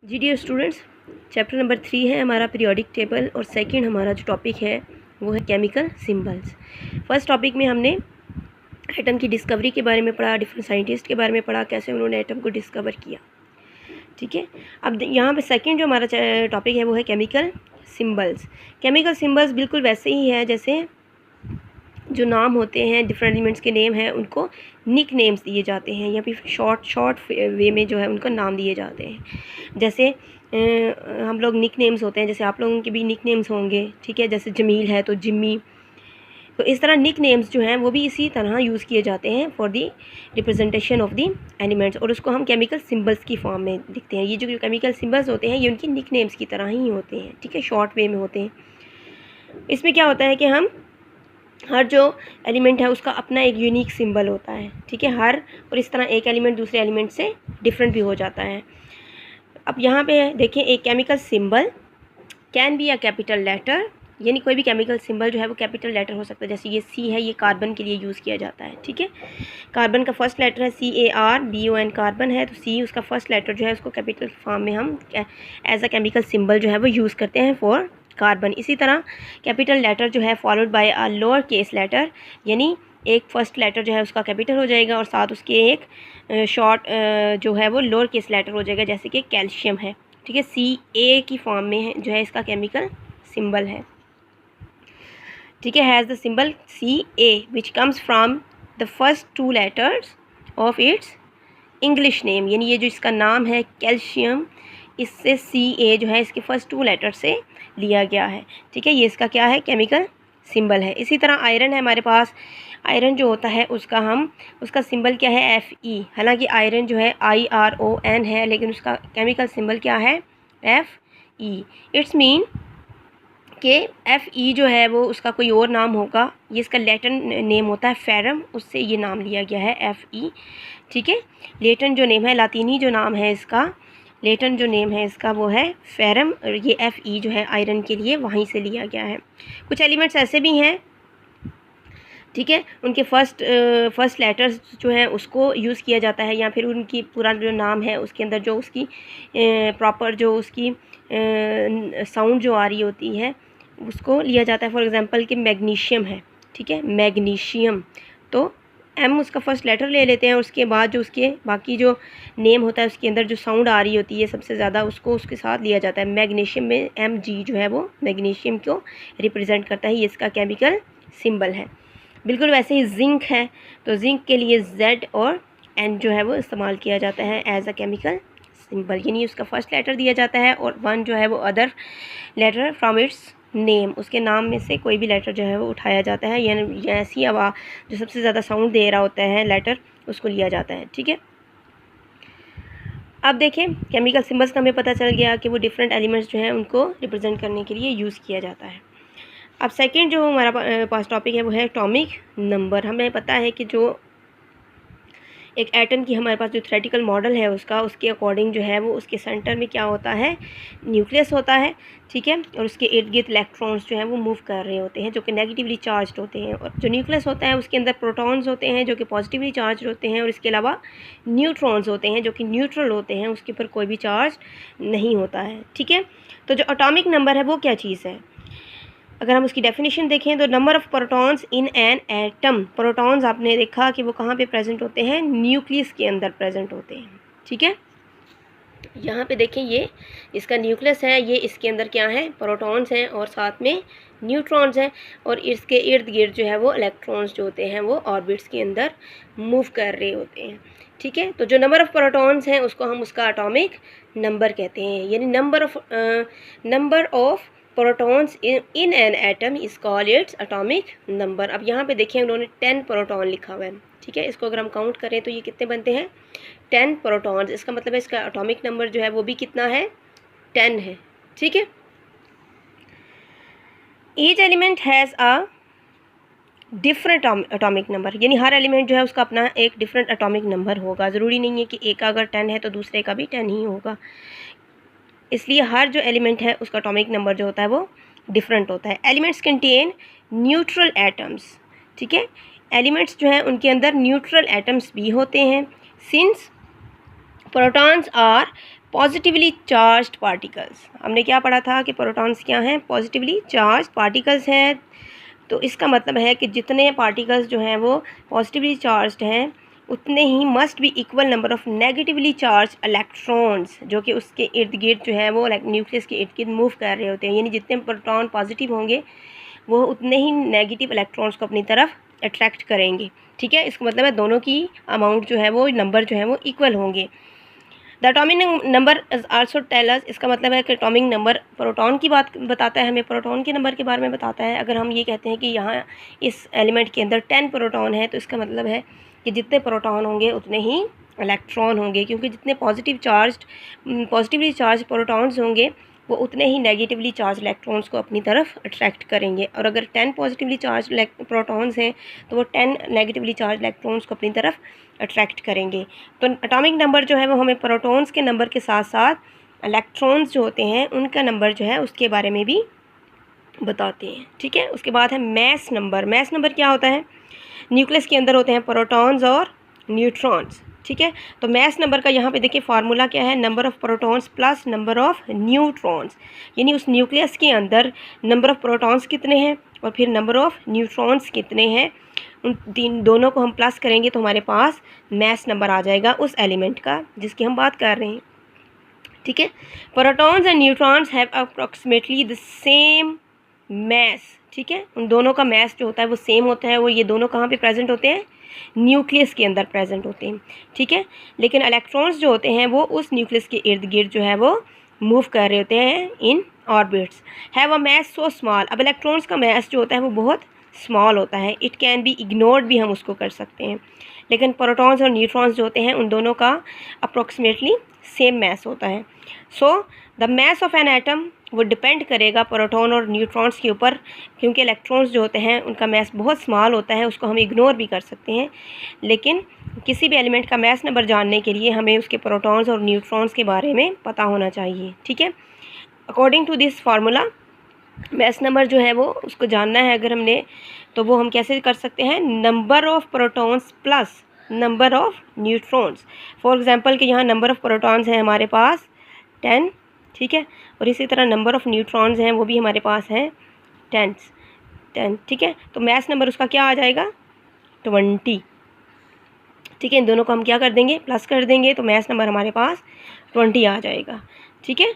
जी dear students, chapter number 3 है हमारा periodic table और सेकंड हमारा जो टॉपिक है वो है केमिकल सिंबल्स। फर्स्ट टॉपिक में हमने एटम की डिस्कवरी के बारे में पढ़ा, डिफरेंट साइंटिस्ट के बारे में पढ़ा, कैसे उन्होंने एटम को डिस्कवर किया। ठीक है, अब यहाँ पे सेकंड जो हमारा टॉपिक है वो है केमिकल सिंबल्स। केमिकल सिंबल्स बिल्कुल वैसे ही है जैसे जो नाम होते हैं, डिफरेंट एलिमेंट्स के नेम हैं, उनको निक नेम्स दिए जाते हैं या फिर शॉर्ट वे में जो है उनको नाम दिए जाते हैं। जैसे हम लोग निक नेम्स होते हैं, जैसे आप लोगों के भी निक नेम्स होंगे, ठीक है, जैसे जमील है तो जिम्मी। तो इस तरह निक नेम्स जो हैं वो भी इसी तरह यूज़ किए जाते हैं for the representation of the elements, और उसको हम केमिकल सिंबल्स की फॉर्म में लिखते हैं। ये जो केमिकल सिंबल्स होते हैं ये उनकी निक नेम्स की तरह ही होते हैं, ठीक है, शॉर्ट वे में होते हैं। इसमें क्या होता है कि हम हर जो एलिमेंट है उसका अपना एक यूनिक सिंबल होता है, ठीक है, हर, और इस तरह एक एलिमेंट दूसरे एलिमेंट से डिफरेंट भी हो जाता है। अब यहाँ पे देखें, एक chemical symbol can be a capital letter, यानी कोई भी केमिकल सिंबल जो है वो कैपिटल लेटर हो सकता है। जैसे ये सी है, ये कार्बन के लिए यूज़ किया जाता है, ठीक है। कार्बन का फर्स्ट लेटर है CARBON, कार्बन है, तो सी उसका फर्स्ट लेटर जो है उसको कैपिटल फॉर्म में हम एज अ केमिकल सिंबल जो है वो यूज़ करते हैं फॉर कार्बन। इसी तरह कैपिटल लेटर जो है followed by a lower case letter, यानी एक फर्स्ट लेटर जो है उसका कैपिटल हो जाएगा और साथ उसके एक शॉर्ट जो है वो लोअर केस लेटर हो जाएगा, जैसे कि कैल्शियम है, ठीक है, CA की फॉर्म में है जो है इसका केमिकल सिंबल है, ठीक है, has the symbol CA which comes from the first 2 letters of its English name, यानी ये जो इसका नाम है कैल्शियम, इससे CA जो है इसके फर्स्ट 2 लेटर से लिया गया है, ठीक है, ये इसका क्या है, केमिकल सिंबल है। इसी तरह आयरन है हमारे पास, आयरन जो होता है उसका सिंबल क्या है, Fe। हालांकि आयरन जो है IRON है, लेकिन उसका केमिकल सिंबल क्या है, Fe। इट्स मीन कि Fe जो है वो उसका कोई और नाम होगा, ये इसका लैटिन नेम होता है फेरम, उससे ये नाम लिया गया है Fe, ठीक है। लैटिन जो नेम है, लातीनी जो नाम है इसका, लैटिन जो नेम है इसका वो है फेरम, और ये Fe जो है आयरन के लिए वहीं से लिया गया है। कुछ एलिमेंट्स ऐसे भी हैं, ठीक है, उनके फर्स्ट लेटर्स जो हैं उसको यूज़ किया जाता है, या फिर उनकी पूरा जो नाम है उसके अंदर जो उसकी प्रॉपर जो उसकी साउंड जो आ रही होती है उसको लिया जाता है। फॉर एग्जांपल कि मैग्नीशियम है, ठीक है, मैग्नीशियम, तो M उसका फर्स्ट लेटर ले लेते हैं, उसके बाद जो उसके बाकी जो नेम होता है उसके अंदर जो साउंड आ रही होती है सबसे ज़्यादा उसको उसके साथ लिया जाता है। मैग्नीशियम में Mg जो है वो मैग्नीशियम को रिप्रेजेंट करता है, ये इसका केमिकल सिंबल है। बिल्कुल वैसे ही जिंक है, तो जिंक के लिए Z और N जो है वो इस्तेमाल किया जाता है एज अ केमिकल सिंबल, यानी उसका फर्स्ट लेटर दिया जाता है और 1 जो है वो other letter from its name, उसके नाम में से कोई भी लेटर जो है वो उठाया जाता है, यानी ऐसी आवाज़ जो सबसे ज़्यादा साउंड दे रहा होता है लेटर उसको लिया जाता है, ठीक है। अब देखें, केमिकल सिंबल्स का हमें पता चल गया कि वो डिफरेंट एलिमेंट्स जो हैं उनको रिप्रेजेंट करने के लिए यूज़ किया जाता है। अब सेकंड जो हमारा पास टॉपिक है वो है एटॉमिक नंबर। हमें पता है कि जो एक एटम की हमारे पास जो थ्योरेटिकल मॉडल है उसके अकॉर्डिंग जो है वो उसके सेंटर में क्या होता है, न्यूक्लियस होता है, ठीक है, और उसके इर्द गिर्द इलेक्ट्रॉन्स जो हैं वो मूव कर रहे होते हैं जो कि नेगेटिवली चार्ज होते हैं, और जो न्यूक्लियस होता है उसके अंदर प्रोटॉन्स होते हैं जो कि पॉजिटिवली चार्ज होते हैं, और इसके अलावा न्यूट्रॉन्स होते हैं जो कि न्यूट्रल होते हैं, उसके ऊपर कोई भी चार्ज नहीं होता है, ठीक है। तो जो एटॉमिक नंबर है वो क्या चीज़ है, अगर हम उसकी डेफिनेशन देखें तो number of protons in an atom, protons आपने देखा कि वो कहाँ पे प्रेजेंट होते हैं, न्यूक्लियस के अंदर प्रेजेंट होते हैं, ठीक है। यहाँ पे देखें, ये इसका न्यूक्लियस है, ये इसके अंदर क्या है, प्रोटॉन्स हैं और साथ में न्यूट्रॉन्स हैं, और इसके इर्द गिर्द जो है वो इलेक्ट्रॉन्स जो होते हैं वो ऑर्बिट्स के अंदर मूव कर रहे होते हैं, ठीक है। तो जो नंबर ऑफ़ प्रोटॉन्स हैं उसको हम उसका एटॉमिक नंबर कहते हैं, यानी number of protons in an atom is called its atomic number. अब यहाँ पे देखें उन्होंने 10 प्रोटॉन लिखा हुआ है, ठीक है, इसको अगर हम काउंट करें तो ये कितने बनते हैं, 10 प्रोटॉन्स, इसका मतलब है इसका एटॉमिक नंबर जो है वो भी कितना है, 10 है, ठीक है। Each element has a different atomic number, यानी हर एलिमेंट जो है उसका अपना एक डिफरेंट एटॉमिक नंबर होगा, ज़रूरी नहीं है कि एक का अगर 10 है तो दूसरे का भी 10 ही होगा, इसलिए हर जो एलिमेंट है उसका एटॉमिक नंबर जो होता है वो डिफरेंट होता है। एलिमेंट्स कंटेन न्यूट्रल एटम्स, ठीक है, एलिमेंट्स जो हैं उनके अंदर न्यूट्रल एटम्स भी होते हैं, since protons are positively charged particles. हमने क्या पढ़ा था कि प्रोटॉन्स क्या हैं, पॉजिटिवली चार्ज्ड पार्टिकल्स हैं। तो इसका मतलब है कि जितने पार्टिकल्स जो हैं वो पॉजिटिवली चार्ज्ड हैं उतने he must be equal number of negatively charge electrons जो कि उसके इर्द गिर्द जो है वो न्यूक्लियस के इर्द गिर्द मूव कर रहे होते हैं। यानी जितने प्रोटॉन पॉजिटिव होंगे वो उतने ही नेगेटिव इलेक्ट्रॉन्स को अपनी तरफ अट्रैक्ट करेंगे। ठीक है, इसका मतलब है दोनों की अमाउंट जो है वो नंबर जो है वो इक्वल होंगे। The atomic number is also tell us, इसका मतलब है कि एटॉमिक नंबर प्रोटॉन की बात बताता है, हमें प्रोटॉन के नंबर के बारे में बताता है। अगर हम ये कहते हैं कि यहाँ इस एलिमेंट के अंदर 10 प्रोटॉन है तो इसका मतलब है कि जितने प्रोटॉन होंगे उतने ही इलेक्ट्रॉन होंगे, क्योंकि जितने पॉजिटिवली चार्ज प्रोटॉन्स होंगे वो उतने ही नेगेटिवली चार्ज इलेक्ट्रॉन्स को अपनी तरफ अट्रैक्ट करेंगे। और अगर 10 पॉजिटिवली चार्ज प्रोटॉन्स हैं तो वो 10 नेगेटिवली चार्ज इलेक्ट्रॉन्स को अपनी तरफ अट्रैक्ट करेंगे। तो एटॉमिक नंबर जो है वो हमें प्रोटॉन्स के नंबर के साथ साथ इलेक्ट्रॉन्स जो होते हैं उनका नंबर जो है उसके बारे में भी बताते हैं। ठीक है, उसके बाद है मैस नंबर। मैस नंबर क्या होता है, न्यूक्लियस के अंदर होते हैं प्रोटॉन्स और न्यूट्रॉन्स। ठीक है, तो मैस नंबर का यहाँ पे देखिए फार्मूला क्या है, number of protons plus number of neutrons. यानी उस न्यूक्लियस के अंदर नंबर ऑफ़ प्रोटॉन्स कितने हैं और फिर नंबर ऑफ़ न्यूट्रॉन्स कितने हैं, उन दोनों को हम प्लस करेंगे तो हमारे पास मैस नंबर आ जाएगा उस एलिमेंट का जिसकी हम बात कर रहे हैं। ठीक है, protons and neutrons have approximately the same mass. ठीक है, उन दोनों का मैस जो होता है वो सेम होता है। वो ये दोनों कहाँ पे प्रेजेंट होते हैं, न्यूक्लियस के अंदर प्रेजेंट होते हैं। ठीक है, लेकिन इलेक्ट्रॉन्स जो होते हैं वो उस न्यूक्लियस के इर्द गिर्द जो है वो मूव कर रहे होते हैं इन orbits. Have a mass so small, अब इलेक्ट्रॉन्स का मैस जो होता है वो बहुत स्मॉल होता है, इट कैन बी इग्नोर्ड भी हम उसको कर सकते हैं। लेकिन प्रोटॉन्स और न्यूट्रॉन्स जो होते हैं उन दोनों का अप्रॉक्सीमेटली सेम मैस होता है। So the mass of an atom वो डिपेंड करेगा प्रोटॉन और न्यूट्रॉन्स के ऊपर, क्योंकि इलेक्ट्रॉन्स जो होते हैं उनका मैस बहुत स्मॉल होता है, उसको हम इग्नोर भी कर सकते हैं। लेकिन किसी भी एलिमेंट का मैस नंबर जानने के लिए हमें उसके प्रोटॉन्स और न्यूट्रॉन्स के बारे में पता होना चाहिए। ठीक है, according to this formula mass number जो है वो उसको जानना है अगर हमने, तो वो हम कैसे कर सकते हैं, number of protons plus number of neutrons. For example कि यहाँ नंबर ऑफ़ प्रोटॉन्स हैं हमारे पास 10। ठीक है, और इसी तरह नंबर ऑफ़ न्यूट्रॉन्स हैं वो भी हमारे पास हैं 10। ठीक है, तो मैस नंबर उसका क्या आ जाएगा, 20। ठीक है, इन दोनों को हम क्या कर देंगे, प्लस कर देंगे, तो मैस नंबर हमारे पास 20 आ जाएगा। ठीक है,